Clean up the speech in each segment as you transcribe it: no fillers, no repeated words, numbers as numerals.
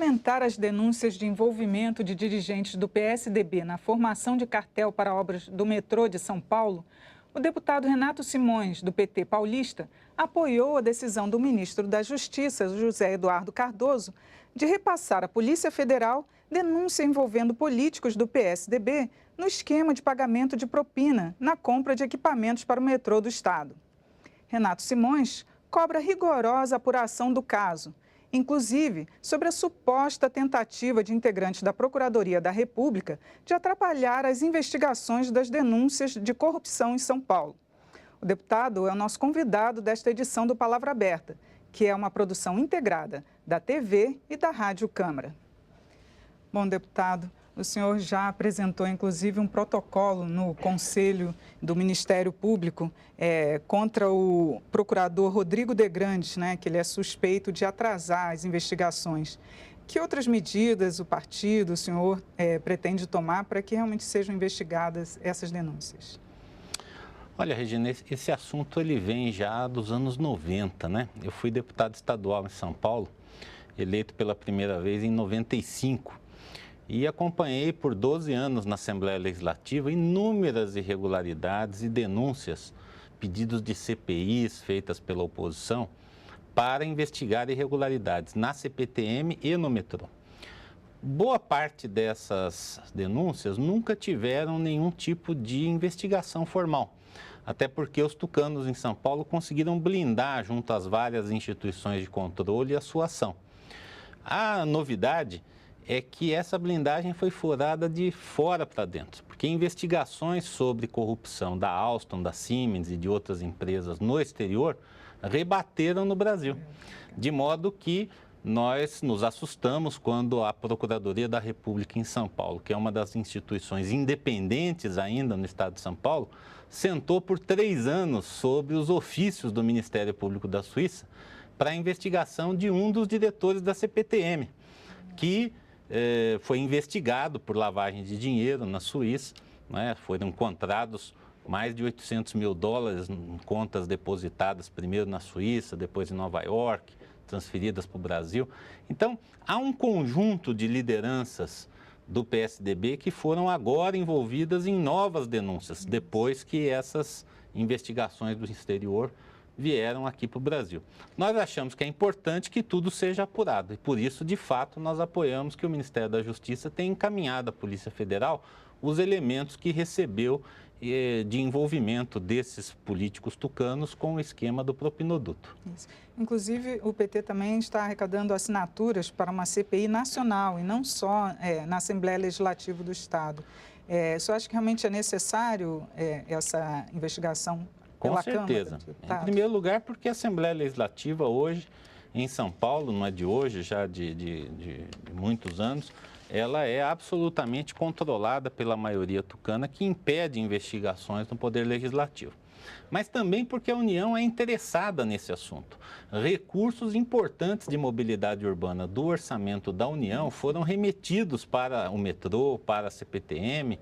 enfrentar as denúncias de envolvimento de dirigentes do PSDB na formação de cartel para obras do metrô de São Paulo, o deputado Renato Simões, do PT paulista, apoiou a decisão do ministro da Justiça, José Eduardo Cardoso, de repassar à Polícia Federal denúncia envolvendo políticos do PSDB no esquema de pagamento de propina na compra de equipamentos para o metrô do Estado. Renato Simões cobra rigorosa apuração do caso, inclusive sobre a suposta tentativa de integrantes da Procuradoria da República de atrapalhar as investigações das denúncias de corrupção em São Paulo. O deputado é o nosso convidado desta edição do Palavra Aberta, que é uma produção integrada da TV e da Rádio Câmara. Bom, deputado, o senhor já apresentou, inclusive, um protocolo no Conselho do Ministério Público contra o procurador Rodrigo de Grandes, né, que ele é suspeito de atrasar as investigações. Que outras medidas o partido, o senhor, pretende tomar para que realmente sejam investigadas essas denúncias? Olha, Regina, esse assunto ele vem já dos anos 90, né? Eu fui deputado estadual em São Paulo, eleito pela primeira vez em 95. E acompanhei por 12 anos na Assembleia Legislativa inúmeras irregularidades e denúncias, pedidos de CPIs feitas pela oposição para investigar irregularidades na CPTM e no metrô. Boa parte dessas denúncias nunca tiveram nenhum tipo de investigação formal, até porque os tucanos em São Paulo conseguiram blindar junto às várias instituições de controle a sua ação. A novidade é que essa blindagem foi furada de fora para dentro, porque investigações sobre corrupção da Alstom, da Siemens e de outras empresas no exterior rebateram no Brasil, de modo que nós nos assustamos quando a Procuradoria da República em São Paulo, que é uma das instituições independentes ainda no estado de São Paulo, sentou por 3 anos sobre os ofícios do Ministério Público da Suíça para a investigação de um dos diretores da CPTM, que foi investigado por lavagem de dinheiro na Suíça, né? Foram encontrados mais de 800 mil dólares em contas depositadas primeiro na Suíça, depois em Nova York, transferidas para o Brasil. Então, há um conjunto de lideranças do PSDB que foram agora envolvidas em novas denúncias, depois que essas investigações do exterior vieram aqui para o Brasil. Nós achamos que é importante que tudo seja apurado e, por isso, de fato, nós apoiamos que o Ministério da Justiça tenha encaminhado à Polícia Federal os elementos que recebeu de envolvimento desses políticos tucanos com o esquema do propinoduto. Isso. Inclusive, o PT também está arrecadando assinaturas para uma CPI nacional e não só na Assembleia Legislativa do Estado. O senhor acha que realmente é necessário essa investigação? Com certeza. Em primeiro lugar, porque a Assembleia Legislativa hoje, em São Paulo, não é de hoje, já de muitos anos, ela é absolutamente controlada pela maioria tucana, que impede investigações no Poder Legislativo. Mas também porque a União é interessada nesse assunto. Recursos importantes de mobilidade urbana do orçamento da União foram remetidos para o metrô, para a CPTM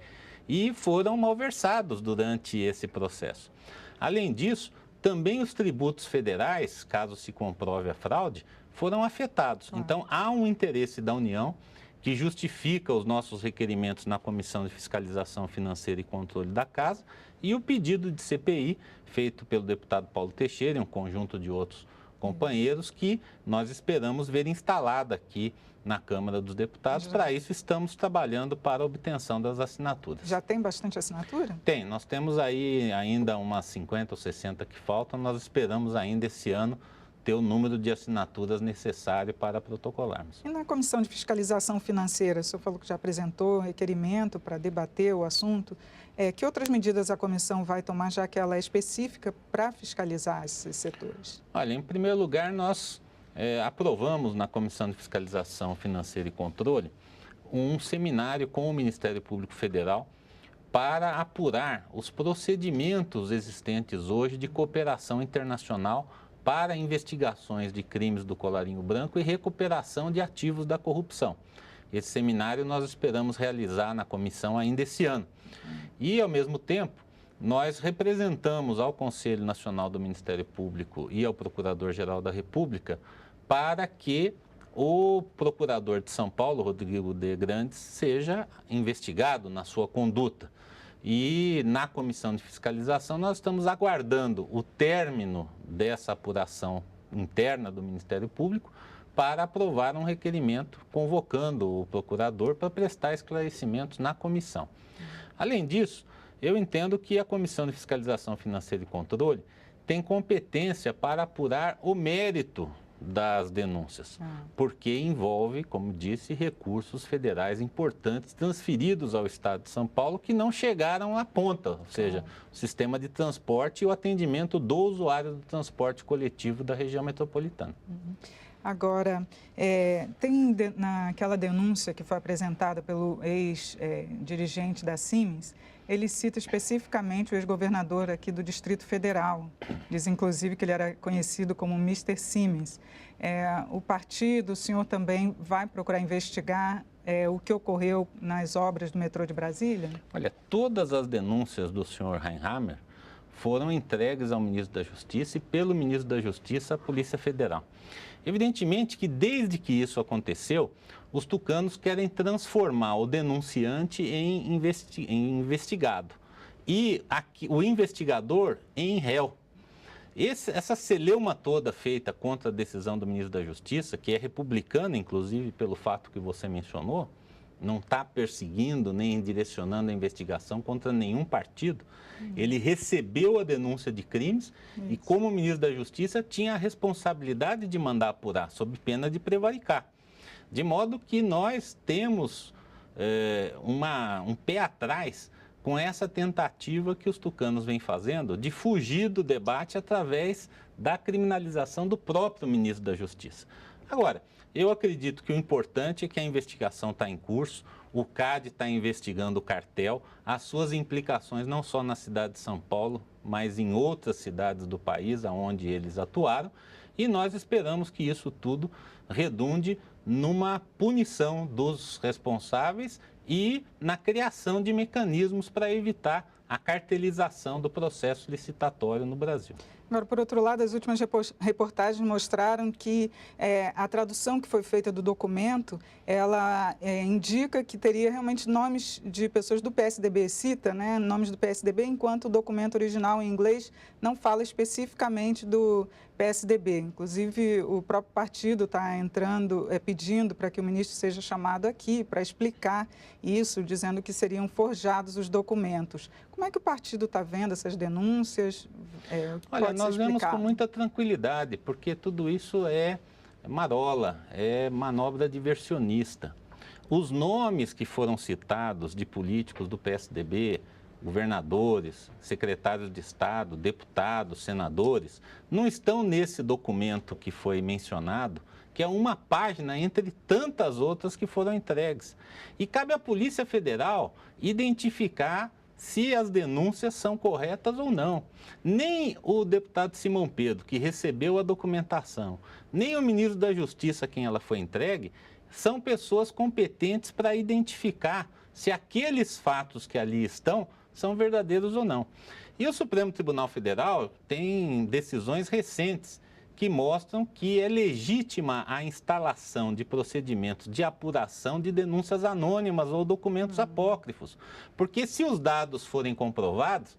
e foram malversados durante esse processo. Além disso, também os tributos federais, caso se comprove a fraude, foram afetados. Então, há um interesse da União que justifica os nossos requerimentos na Comissão de Fiscalização Financeira e Controle da Casa e o pedido de CPI feito pelo deputado Paulo Teixeira e um conjunto de outros companheiros que nós esperamos ver instalada aqui na Câmara dos Deputados. Para isso, estamos trabalhando para a obtenção das assinaturas. Já tem bastante assinatura? Tem. Nós temos aí ainda umas 50 ou 60 que faltam. Nós esperamos ainda esse ano ter o número de assinaturas necessário para protocolarmos. E na Comissão de Fiscalização Financeira, o senhor falou que já apresentou requerimento para debater o assunto. Que outras medidas a comissão vai tomar, já que ela é específica para fiscalizar esses setores? Olha, em primeiro lugar, nós aprovamos na Comissão de Fiscalização Financeira e Controle um seminário com o Ministério Público Federal para apurar os procedimentos existentes hoje de cooperação internacional para investigações de crimes do colarinho branco e recuperação de ativos da corrupção. Esse seminário nós esperamos realizar na comissão ainda esse ano. E, ao mesmo tempo, nós representamos ao Conselho Nacional do Ministério Público e ao Procurador-Geral da República para que o procurador de São Paulo, Rodrigo de Grandes, seja investigado na sua conduta. E na comissão de fiscalização nós estamos aguardando o término dessa apuração interna do Ministério Público para aprovar um requerimento convocando o procurador para prestar esclarecimentos na comissão. Além disso, eu entendo que a Comissão de Fiscalização Financeira e Controle tem competência para apurar o mérito das denúncias, porque envolve, como disse, recursos federais importantes transferidos ao Estado de São Paulo que não chegaram à ponta, ou seja, o sistema de transporte e o atendimento do usuário do transporte coletivo da região metropolitana. Agora, naquela denúncia que foi apresentada pelo ex-dirigente da Siemens, ele cita especificamente o ex-governador aqui do Distrito Federal. Diz, inclusive, que ele era conhecido como Mr. Siemens. O partido, o senhor também vai procurar investigar o que ocorreu nas obras do metrô de Brasília? Olha, todas as denúncias do senhor Reinhammer foram entregues ao ministro da Justiça e pelo ministro da Justiça à Polícia Federal. Evidentemente que desde que isso aconteceu, os tucanos querem transformar o denunciante em investigado e o investigador em réu. Essa celeuma toda feita contra a decisão do ministro da Justiça, que é republicana, inclusive pelo fato que você mencionou, não está perseguindo nem direcionando a investigação contra nenhum partido. Ele recebeu a denúncia de crimes e, como ministro da Justiça, tinha a responsabilidade de mandar apurar, sob pena de prevaricar. De modo que nós temos um pé atrás com essa tentativa que os tucanos vêm fazendo de fugir do debate através da criminalização do próprio ministro da Justiça. Agora, eu acredito que o importante é que a investigação está em curso, o CAD está investigando o cartel, as suas implicações não só na cidade de São Paulo, mas em outras cidades do país onde eles atuaram, e nós esperamos que isso tudo redunde numa punição dos responsáveis e na criação de mecanismos para evitar a cartelização do processo licitatório no Brasil. Agora, por outro lado, as últimas reportagens mostraram que a tradução que foi feita do documento, ela indica que teria realmente nomes de pessoas do PSDB, cita, né, nomes do PSDB, enquanto o documento original em inglês não fala especificamente do PSDB. Inclusive, o próprio partido está entrando, pedindo para que o ministro seja chamado aqui para explicar isso, dizendo que seriam forjados os documentos. Como é que o partido está vendo essas denúncias? Olha, nós vemos com muita tranquilidade, porque tudo isso é marola, é manobra diversionista. Os nomes que foram citados de políticos do PSDB, governadores, secretários de Estado, deputados, senadores, não estão nesse documento que foi mencionado, que é uma página entre tantas outras que foram entregues. E cabe à Polícia Federal identificar se as denúncias são corretas ou não. Nem o deputado Simão Pedro, que recebeu a documentação, nem o ministro da Justiça, a quem ela foi entregue, são pessoas competentes para identificar se aqueles fatos que ali estão são verdadeiros ou não. E o Supremo Tribunal Federal tem decisões recentes que mostram que é legítima a instalação de procedimentos de apuração de denúncias anônimas ou documentos apócrifos. Porque se os dados forem comprovados,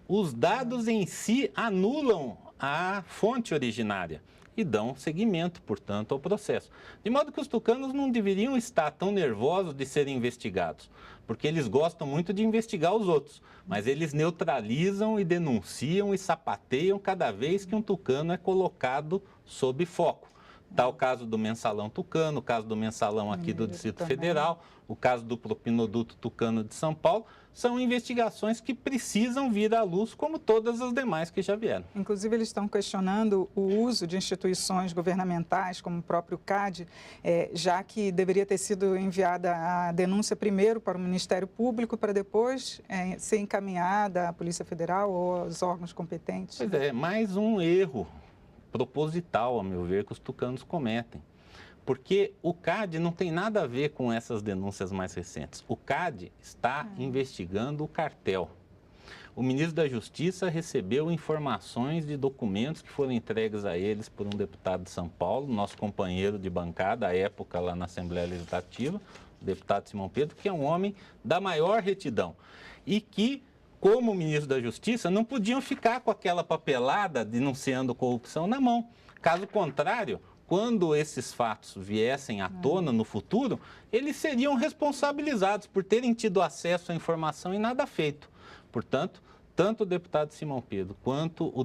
os dados em si anulam a fonte originária e dão seguimento, portanto, ao processo. De modo que os tucanos não deveriam estar tão nervosos de serem investigados, porque eles gostam muito de investigar os outros, mas eles neutralizam e denunciam e sapateiam cada vez que um tucano é colocado sob foco. Tal caso do mensalão tucano, o caso do mensalão aqui do Distrito Federal, o caso do propinoduto tucano de São Paulo, são investigações que precisam vir à luz, como todas as demais que já vieram. Inclusive, eles estão questionando o uso de instituições governamentais, como o próprio CAD, já que deveria ter sido enviada a denúncia primeiro para o Ministério Público, para depois ser encaminhada à Polícia Federal ou aos órgãos competentes. Pois é, mais um erro proposital, a meu ver, que os tucanos cometem. Porque o CAD não tem nada a ver com essas denúncias mais recentes. O CAD está investigando o cartel. o ministro da Justiça recebeu informações de documentos que foram entregues a eles por um deputado de São Paulo, nosso companheiro de bancada, à época lá na Assembleia Legislativa, o deputado Simão Pedro, que é um homem da maior retidão e que, como ministro da Justiça, não podiam ficar com aquela papelada denunciando corrupção na mão. Caso contrário, quando esses fatos viessem à tona no futuro, eles seriam responsabilizados por terem tido acesso à informação e nada feito. Portanto, tanto o deputado Simão Pedro, quanto o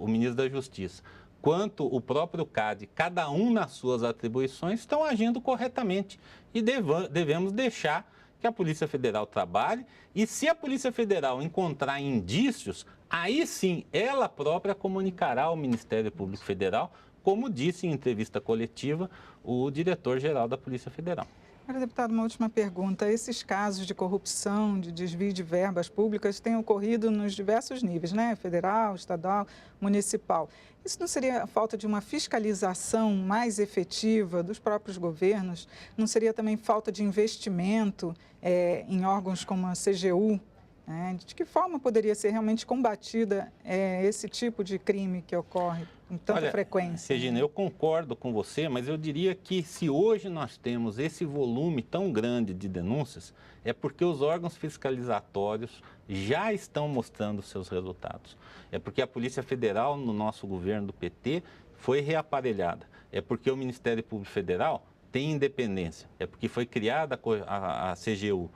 ministro da Justiça, quanto o próprio CAD, cada um nas suas atribuições, estão agindo corretamente e devemos deixar que a Polícia Federal trabalhe e, se a Polícia Federal encontrar indícios, aí sim ela própria comunicará ao Ministério Público Federal, como disse em entrevista coletiva o diretor-geral da Polícia Federal. Agora, deputado, uma última pergunta. Esses casos de corrupção, de desvio de verbas públicas têm ocorrido nos diversos níveis, né? Federal, estadual, municipal. Isso não seria a falta de uma fiscalização mais efetiva dos próprios governos? Não seria também falta de investimento em órgãos como a CGU? De que forma poderia ser realmente combatida esse tipo de crime que ocorre com tanta frequência? Regina, eu concordo com você, mas eu diria que se hoje nós temos esse volume tão grande de denúncias, é porque os órgãos fiscalizatórios já estão mostrando seus resultados. É porque a Polícia Federal, no nosso governo do PT, foi reaparelhada. É porque o Ministério Público Federal tem independência. É porque foi criada a CGU.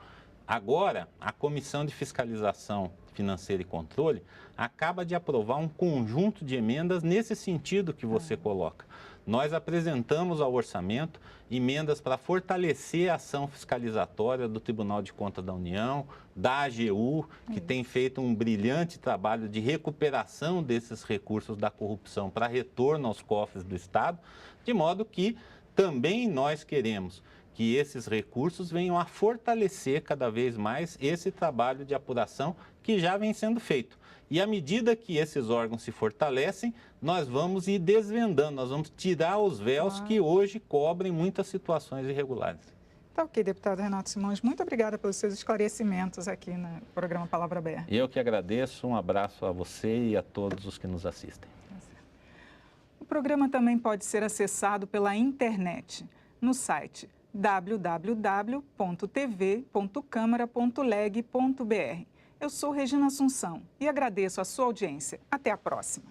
Agora, a Comissão de Fiscalização Financeira e Controle acaba de aprovar um conjunto de emendas nesse sentido que você coloca. Nós apresentamos ao orçamento emendas para fortalecer a ação fiscalizatória do Tribunal de Contas da União, da AGU, que tem feito um brilhante trabalho de recuperação desses recursos da corrupção para retorno aos cofres do Estado, de modo que também nós queremos que esses recursos venham a fortalecer cada vez mais esse trabalho de apuração que já vem sendo feito. E à medida que esses órgãos se fortalecem, nós vamos ir desvendando, nós vamos tirar os véus que hoje cobrem muitas situações irregulares. Tá ok, deputado Renato Simões. Muito obrigada pelos seus esclarecimentos aqui no programa Palavra Aberta. Eu que agradeço, um abraço a você e a todos os que nos assistem. O programa também pode ser acessado pela internet, no site www.tv.câmara.leg.br. Eu sou Regina Assunção e agradeço a sua audiência. Até a próxima.